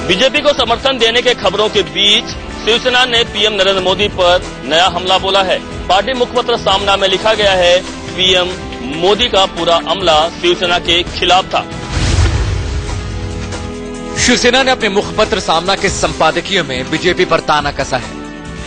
BJP को समर्थन देने के खबरों के बीच शिवसेना ने पीएम नरेंद्र मोदी पर नया हमला बोला है। पार्टी मुखपत्र सामना में लिखा गया है, पीएम मोदी का पूरा अमला शिवसेना के खिलाफ था। शिवसेना ने अपने मुखपत्र सामना के संपादकीय में बीजेपी पर ताना कसा है।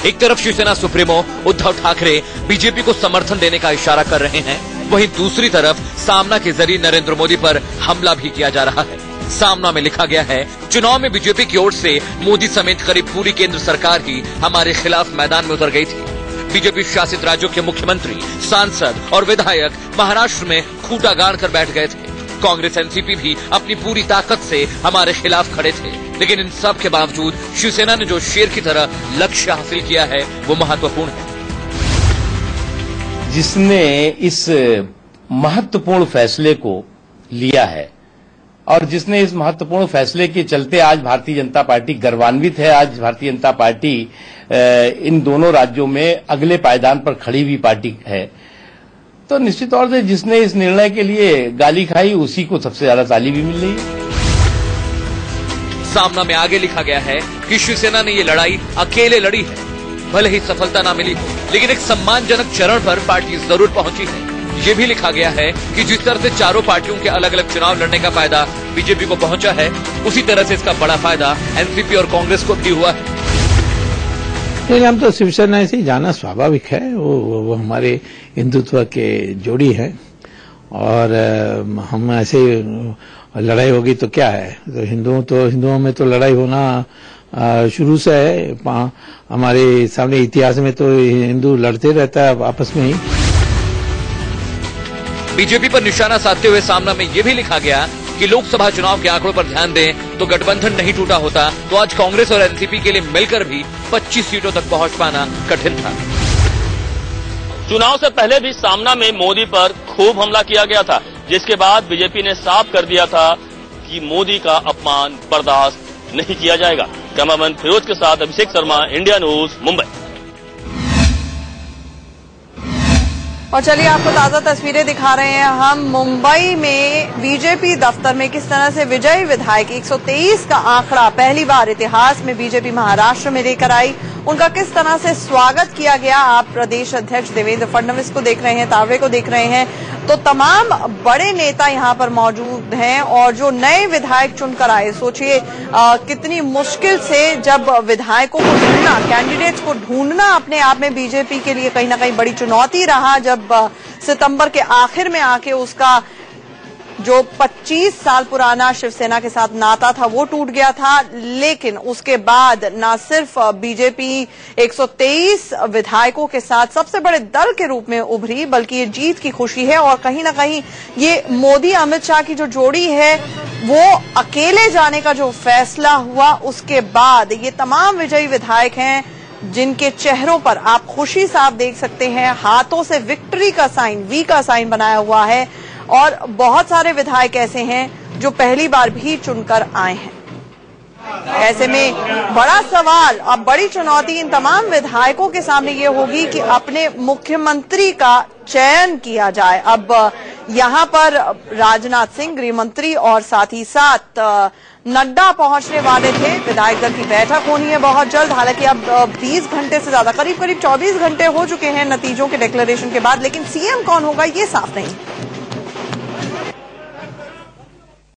एक तरफ शिवसेना सुप्रीमो उद्धव ठाकरे बीजेपी को समर्थन देने का इशारा कर रहे हैं, वहीं दूसरी तरफ सामना के जरिए नरेंद्र मोदी पर हमला भी किया जा रहा है। सामना में लिखा गया है, चुनाव में बीजेपी की ओर से मोदी समेत करीब पूरी केंद्र सरकार ही हमारे खिलाफ मैदान में उतर गई थी। बीजेपी शासित राज्यों के मुख्यमंत्री, सांसद और विधायक महाराष्ट्र में खूंटा गाड़ कर बैठ गए थे। कांग्रेस एनसीपी भी अपनी पूरी ताकत से हमारे खिलाफ खड़े थे, लेकिन इन सब के बावजूद शिवसेना ने जो शेर की तरह लक्ष्य हासिल किया है वो महत्वपूर्ण है। जिसने इस महत्वपूर्ण फैसले को लिया है और जिसने इस महत्वपूर्ण फैसले के चलते आज भारतीय जनता पार्टी गर्वान्वित है। आज भारतीय जनता पार्टी इन दोनों राज्यों में अगले पायदान पर खड़ी हुई पार्टी है, तो निश्चित तौर से जिसने इस निर्णय के लिए गाली खाई उसी को सबसे ज्यादा ताली भी मिल रही है। सामना में आगे लिखा गया है कि शिवसेना ने ये लड़ाई अकेले लड़ी है। भले ही सफलता ना मिली हो, लेकिन एक सम्मानजनक चरण पर पार्टी जरूर पहुंची है। ये भी लिखा गया है कि जिस तरह से चारों पार्टियों के अलग अलग चुनाव लड़ने का फायदा बीजेपी को पहुंचा है, उसी तरह से इसका बड़ा फायदा एनसीपी और कांग्रेस को भी हुआ है। हम तो शिवसेना से ही जाना स्वाभाविक है। वो हमारे हिंदुत्व के जोड़ी है और हम ऐसे लड़ाई होगी तो क्या है, तो हिंदुओं में तो लड़ाई होना शुरू से है। हमारे सामने इतिहास में तो हिंदू लड़ते रहता है आपस में ही। बीजेपी पर निशाना साधते हुए सामना में यह भी लिखा गया कि लोकसभा चुनाव के आंकड़ों पर ध्यान दें तो गठबंधन नहीं टूटा होता तो आज कांग्रेस और एनसीपी के लिए मिलकर भी 25 सीटों तक पहुंच पाना कठिन था। चुनाव से पहले भी सामना में मोदी पर खूब हमला किया गया था, जिसके बाद बीजेपी ने साफ कर दिया था कि मोदी का अपमान बर्दाश्त नहीं किया जाएगा। कैमरामैन फिरोज के साथ अभिषेक शर्मा, इंडिया न्यूज, मुंबई। और चलिए आपको ताजा तस्वीरें दिखा रहे हैं हम मुंबई में बीजेपी दफ्तर में किस तरह से विजयी विधायक 123 का आंकड़ा पहली बार इतिहास में बीजेपी महाराष्ट्र में लेकर आई। उनका किस तरह से स्वागत किया गया। आप प्रदेश अध्यक्ष देवेंद्र फडणवीस को देख रहे हैं, तावड़े को देख रहे हैं, तो तमाम बड़े नेता यहां पर मौजूद हैं और जो नए विधायक चुनकर आए, सोचिए कितनी मुश्किल से जब विधायकों को ढूंढना, कैंडिडेट्स को ढूंढना अपने आप में बीजेपी के लिए कहीं ना कहीं बड़ी चुनौती रहा। जब सितंबर के आखिर में आके उसका जो 25 साल पुराना शिवसेना के साथ नाता था वो टूट गया था, लेकिन उसके बाद न सिर्फ बीजेपी 123 विधायकों के साथ सबसे बड़े दल के रूप में उभरी, बल्कि ये जीत की खुशी है। और कहीं ना कहीं ये मोदी अमित शाह की जो जोड़ी है वो अकेले जाने का जो फैसला हुआ, उसके बाद ये तमाम विजयी विधायक हैं जिनके चेहरों पर आप खुशी साफ देख सकते हैं। हाथों से विक्ट्री का साइन, वी का साइन बनाया हुआ है और बहुत सारे विधायक ऐसे हैं जो पहली बार भी चुनकर आए हैं। ऐसे में बड़ा सवाल और बड़ी चुनौती इन तमाम विधायकों के सामने ये होगी कि अपने मुख्यमंत्री का चयन किया जाए। अब यहां पर राजनाथ सिंह गृह मंत्री और साथ ही साथ नड्डा पहुंचने वाले थे। विधायक दल की बैठक होनी है बहुत जल्द। हालांकि अब 20 घंटे से ज्यादा, करीब 24 घंटे हो चुके हैं नतीजों के डिक्लेरेशन के बाद, लेकिन सीएम कौन होगा ये साफ नहीं।